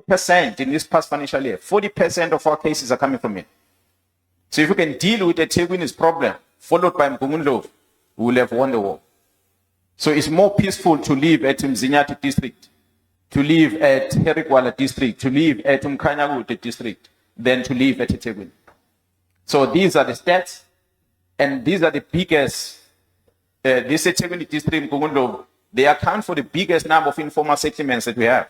40% in this past financial year, 40% of our cases are coming from here. So if you can deal with the eThekwini's problem, followed by Mpumalanga, we will have won the war. So it's more peaceful to live at Mzinyathi district, to live at Herikwala district, to live at Mkhanyakude district, than to live at eThekwini. So these are the stats, and these are the biggest, this eThekwini district, Mpumalanga, they account for the biggest number of informal settlements that we have.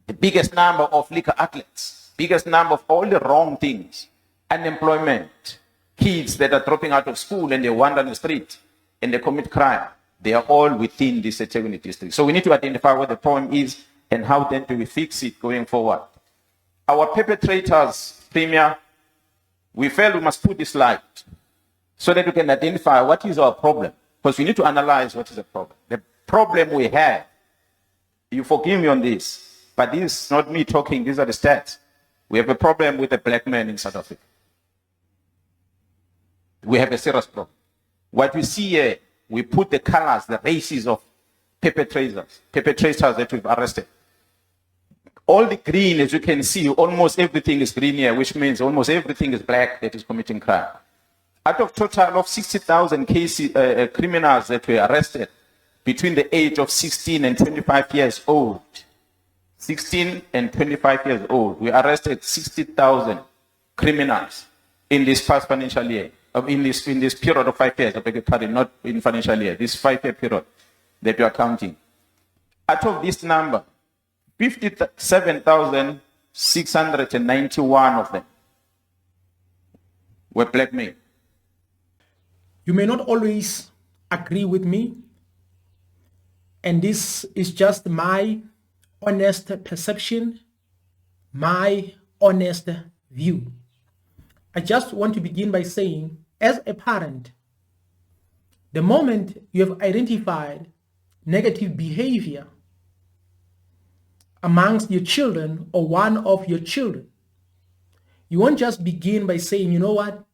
The biggest number of liquor outlets, biggest number of all the wrong things, unemployment, kids that are dropping out of school and they wander on the street and they commit crime. They are all within this eThekwini district. So we need to identify what the problem is and how then do we fix it going forward. Our perpetrators, Premier, we felt we must put this slide so that we can identify what is our problem. Because we need to analyze what is the problem. The problem we have, you forgive me on this, but this is not me talking, these are the stats. We have a problem with the black man in South Africa. We have a serious problem. What we see here, we put the colors, the races of perpetrators that we've arrested. All the green, as you can see, almost everything is green here, which means almost everything is black that is committing crime. Out of total of 60,000 cases, criminals that were arrested between the age of 16 and 25 years old, 16 and 25 years old, we arrested 60,000 criminals in this past financial year, in this period of 5 years, I beg your pardon, not in financial year, this 5-year period that we are counting. Out of this number, 57,691 of them were black men. You may not always agree with me, and this is just my honest perception, my honest view. I just want to begin by saying, as a parent, the moment you have identified negative behavior amongst your children or one of your children, you won't just begin by saying, you know what,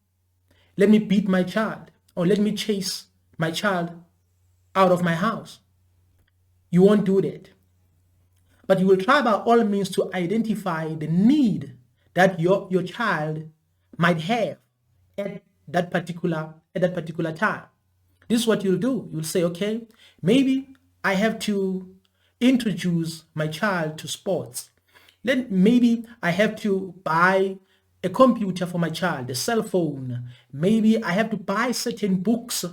let me beat my child or let me chase my child out of my house. You won't do that. But you will try by all means to identify the need that your child might have at that particular time. This is what you'll do. You'll say, okay, maybe I have to introduce my child to sports. Then maybe I have to buy a computer for my child, a cell phone. Maybe I have to buy certain books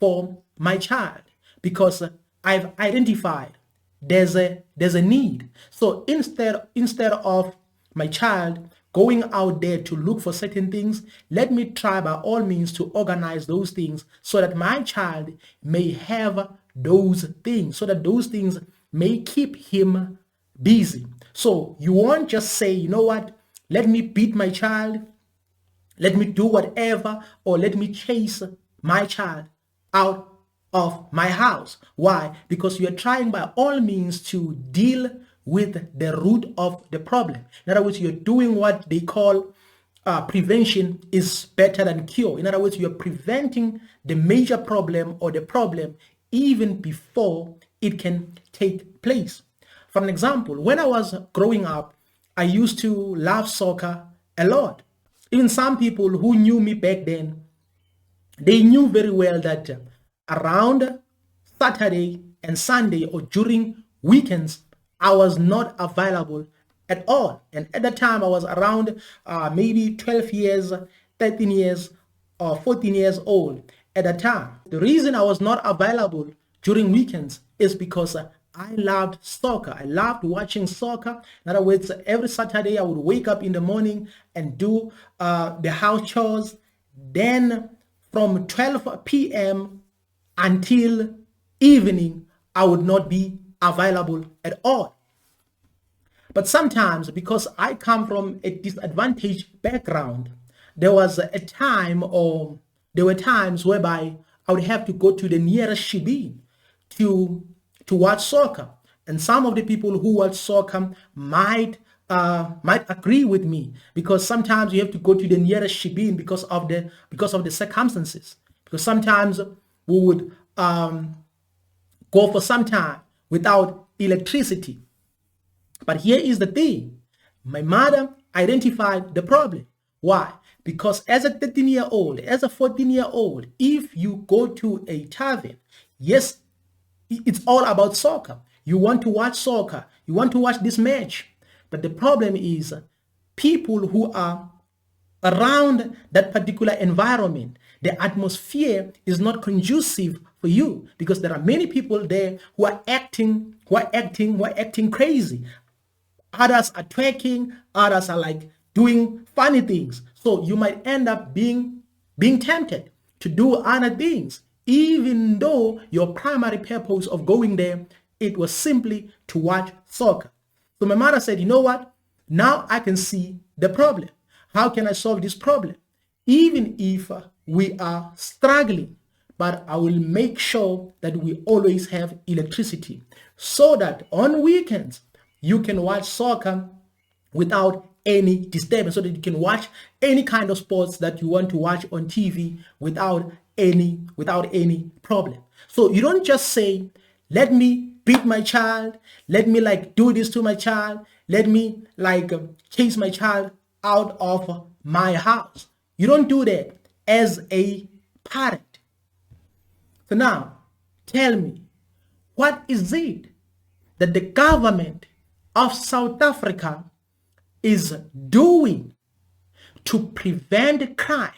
for my child because I've identified there's a need. So instead of my child going out there to look for certain things, let me try by all means to organize those things so that my child may have those things, so that those things may keep him busy. So you won't just say, you know what, let me beat my child, let me do whatever, or let me chase my child out of my house. Why? Because you are trying by all means to deal with the root of the problem. In other words, you're doing what they call prevention is better than cure. In other words, you're preventing the major problem or the problem even before it can take place. For an example, when I was growing up, I used to love soccer a lot. Even some people who knew me back then, they knew very well that around Saturday and Sunday or during weekends, I was not available at all. And at that time, I was around maybe 12 years, 13 years, or 14 years old at that time. The reason I was not available during weekends is because I loved soccer. I loved watching soccer. In other words, every Saturday I would wake up in the morning and do the house chores. Then from 12 p.m. until evening, I would not be available at all. But sometimes, because I come from a disadvantaged background, there was a time, or there were times whereby I would have to go to the nearest shebeen to watch soccer. And some of the people who watch soccer might agree with me, because sometimes you have to go to the nearest shebeen because of the circumstances. Because sometimes we would go for some time without electricity. But here is the thing. My mother identified the problem. Why? Because as a 13-year-old, as a 14-year-old, if you go to a tavern, yes, it's all about soccer. You want to watch soccer. You want to watch this match. But the problem is people who are around that particular environment, the atmosphere is not conducive for you, because there are many people there who are acting crazy. Others are twerking, others are like doing funny things. So you might end up being tempted to do other things, even though your primary purpose of going there, it was simply to watch soccer. So my mother said, you know what? Now I can see the problem. How can I solve this problem? Even if we are struggling, but I will make sure that we always have electricity, so that on weekends you can watch soccer without any disturbance, so that you can watch any kind of sports that you want to watch on TV without any problem. So you don't just say, let me beat my child, let me like do this to my child, let me like chase my child out of my house. You don't do that as a parent. So now, tell me, what is it that the government of South Africa is doing to prevent crime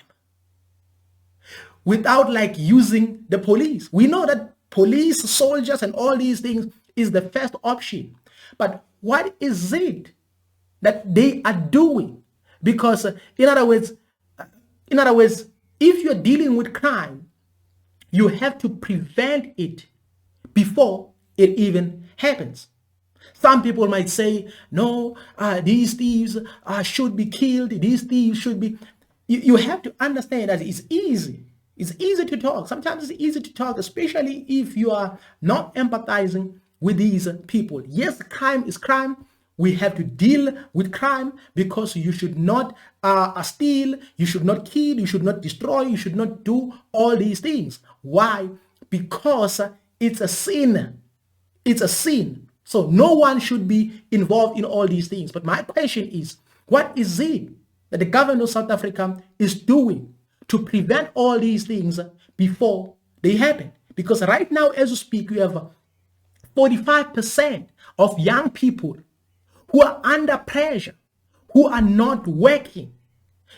without like using the police? We know that police, soldiers, and all these things is the first option. But what is it that they are doing? Because in other words, if you're dealing with crime, you have to prevent it before it even happens. Some people might say, no, these thieves should be killed. These thieves should be... You have to understand that it's easy. It's easy to talk. Sometimes it's easy to talk, especially if you are not empathizing with these people. Yes, crime is crime. We have to deal with crime, because you should not steal, you should not kill, you should not destroy, you should not do all these things. Why? Because it's a sin. It's a sin. So no one should be involved in all these things. But my question is, what is it that the government of South Africa is doing to prevent all these things before they happen? Because right now, as we speak, we have 45% of young people who are under pressure, who are not working.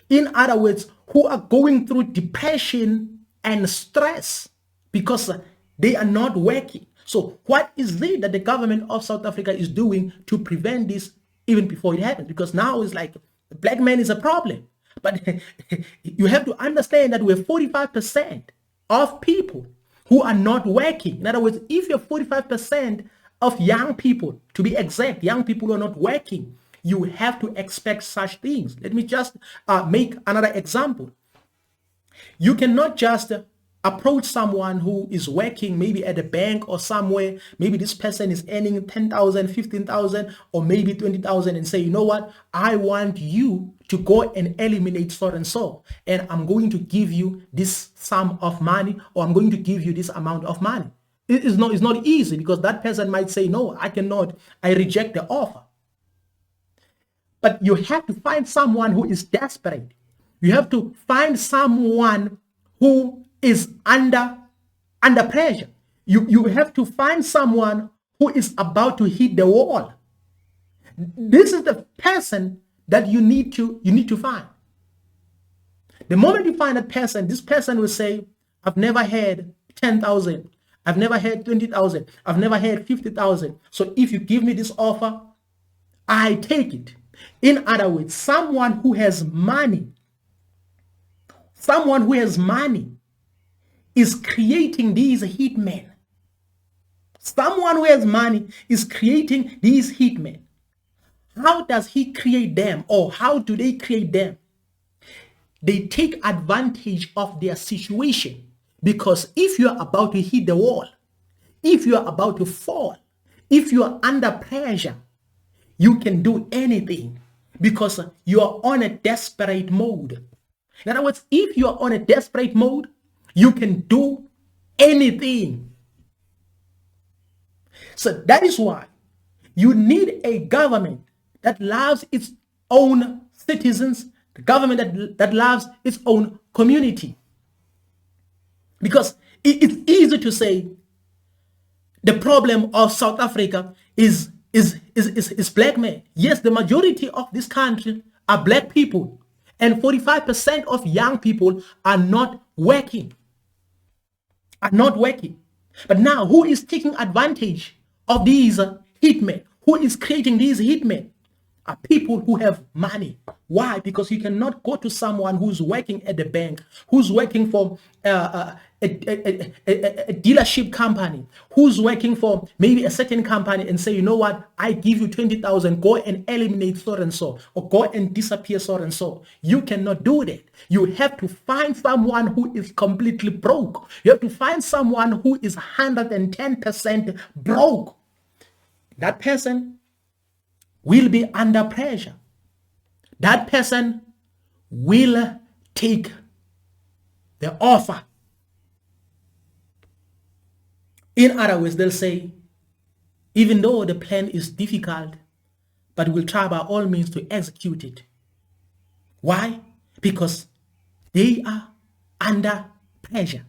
In other words, who are going through depression and stress because they are not working. So what is it that the government of South Africa is doing to prevent this even before it happens? Because now it's like the black man is a problem. But you have to understand that we have 45% of people who are not working. In other words, if you're 45% of young people, to be exact, young people who are not working, you have to expect such things. Let me just make another example. You cannot just approach someone who is working maybe at a bank or somewhere. Maybe this person is earning 10,000, 15,000, or maybe 20,000, and say, you know what, I want you to go and eliminate so and so, and I'm going to give you this sum of money, or I'm going to give you this amount of money. It's not easy, because that person might say, no, I cannot, I reject the offer. But you have to find someone who is desperate. You have to find someone who is under pressure. You have to find someone who is about to hit the wall. This is the person that you need to find. The moment you find that person, this person will say, I've never had 10,000. I've never had 20,000. I've never had 50,000. So if you give me this offer, I take it. In other words, someone who has money is creating these hitmen. Someone who has money is creating these hitmen. How does he create them, or how do they create them? They take advantage of their situation. Because if you are about to hit the wall, if you are about to fall, if you are under pressure, you can do anything, because you are on a desperate mode. In other words, if you are on a desperate mode, you can do anything. So that is why You need a government that loves its own citizens, the government that loves its own community. Because it's easy to say the problem of South Africa is black men. Yes, the majority of this country are black people, and 45% of young people are not working. But now, who is taking advantage of these hitmen? Who is creating these hitmen? Are people who have money. Why? Because you cannot go to someone who's working at the bank, who's working for a dealership company, who's working for maybe a certain company and say, you know what, I give you 20,000, go and eliminate so and so, or go and disappear so and so. You cannot do that. You have to find someone who is completely broke. You have to find someone who is 110% broke. That person will be under pressure. That person will take the offer. In other words, they'll say, even though the plan is difficult, but we'll try by all means to execute it. Why? Because they are under pressure.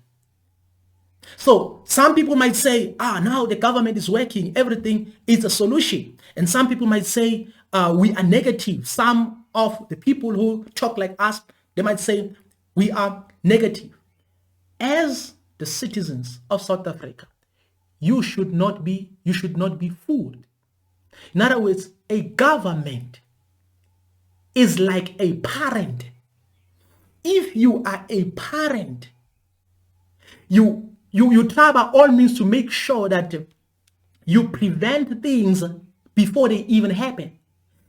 So some people might say, now the government is working, everything is a solution. And some people might say, we are negative. Some of the people who talk like us, they might say, we are negative. As the citizens of South Africa, you should not be fooled. In other words, a government is like a parent. If you are a parent, you try by all means to make sure that you prevent things before they even happen.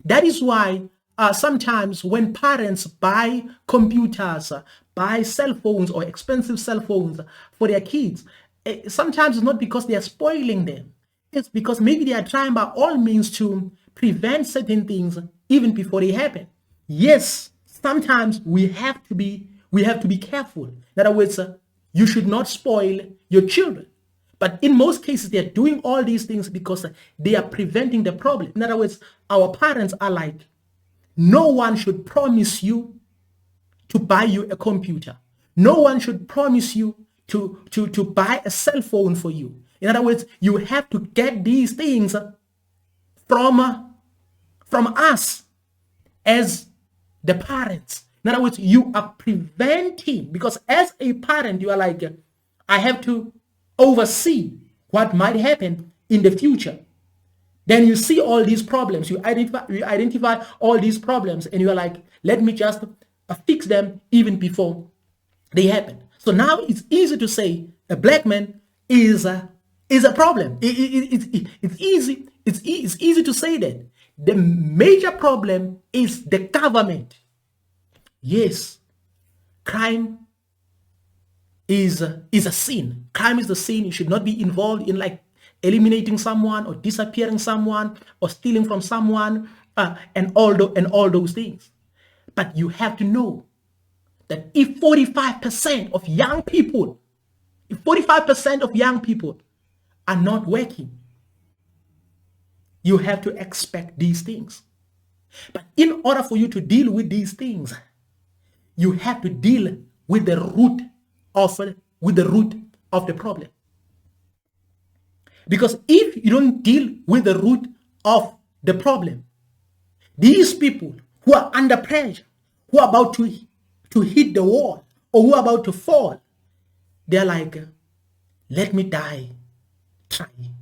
That is why sometimes when parents buy computers, buy cell phones or expensive cell phones for their kids, sometimes it's not because they are spoiling them. It's because maybe they are trying by all means to prevent certain things even before they happen. Yes, sometimes we have to be careful. In other words, you should not spoil your children. But in most cases, they are doing all these things because they are preventing the problem. In other words, our parents are like, no one should promise you to buy you a computer. No one should promise you to buy a cell phone for you. In other words, you have to get these things from us as the parents. In other words, you are preventing, because as a parent, you are like, I have to oversee what might happen in the future. Then you see all these problems, you identify all these problems, and you are like, let me just fix them even before they happen. So now it's easy to say a black man is a problem. It's easy to say that. The major problem is the government. Yes, crime is a sin. Crime is the sin. You should not be involved in like eliminating someone or disappearing someone or stealing from someone and all those things. But you have to know that if 45% of young people are not working, you have to expect these things. But in order for you to deal with these things, you have to deal with the root of the problem. Because if you don't deal with the root of the problem, these people who are under pressure, who are about to hit the wall or who are about to fall, they're like, let me die trying.